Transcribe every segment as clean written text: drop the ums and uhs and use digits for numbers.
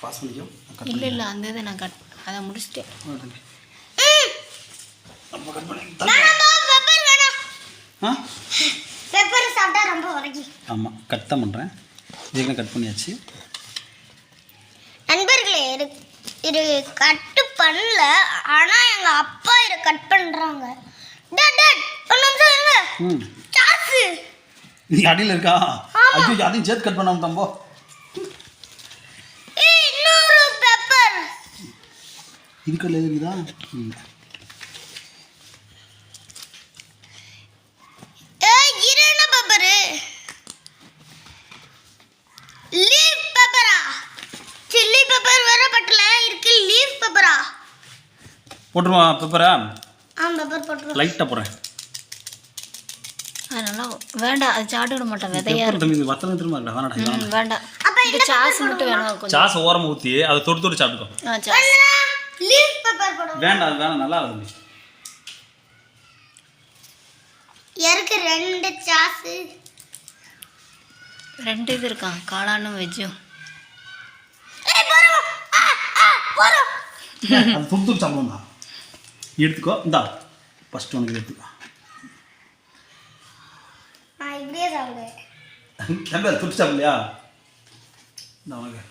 Pass பண்ணிக்கோ. இல்லை இல்லை அந்த இதை நான் அதை முடிச்சிட்டேன். அப்போ கட் பண்ணி பெப்பர் சாப்பிட்டா ரொம்ப வரைக்கும். ஆமாம் கட் தான் பண்ணுறேன். இதுக்கு கட் பண்ணியாச்சு. நண்பர்களே இது கட்டு பண்ணல, ஆனால் எங்கள் அப்பா இதை கட் பண்ணுறாங்க. ஒரு நிமிஷம் இருங்க. சாசு நீ அடியில் இருக்கா? ஐயோ அதையும் சேர்த்து கட் பண்ணாம தம்போ. இன்னொரு பெப்பர் இதுக்குள்ள இருக்குதா? இது என்ன பெப்பரு? லீஃப் பெப்பரா? சில்லி பெப்பர் வேற பட்டல இருக்கு. லீஃப் பெப்பரா? போட்டுருவா பெப்பரா? பெப்பர் போட்டுருவா. லைட்டாக போடுறேன். அதனால வேண்டாம், அது சாப்பிட விட மாட்டேன். விதையா வத்தனம் திரும்ப வேணாடா. வேண்டாம். இந்த சாஸ் மட்டும் வேணும். கொஞ்சம் சாஸ் ஓரமாக ஊற்றி அதை தொட்டு தொட்டு சாப்பிட்டுக்கோ. சாஸ் லீஃப் பெப்பர் போடுவோம். வேண்டாம் அது வேணாம், நல்லா இருக்கும். எனக்கு 2 சாஸ் 2 இது இருக்கான், காளானும் வெஜ்ஜும். அது தொட்டு தொட்டு சாப்பிடுவோம் தான். எடுத்துக்கோ. இந்தா ஃபஸ்ட்டு உனக்கு எடுத்துக்கோ. நான் இப்படியே சாப்பிடுவேன். தம்பி தொட்டு சாப்பிடலையா? இந்த உனக்கு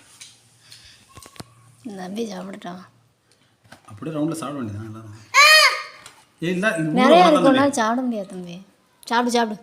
தம்பி சாப்பிட்டுட்டான். அப்படியே ரவுண்டில் சாப்பிட வேண்டியதான் எல்லாரும். ஏ இல்லை நிறையா இருக்கும்னா சாப்பிட முடியாது தம்பி. சாப்பிடு சாப்பிடு.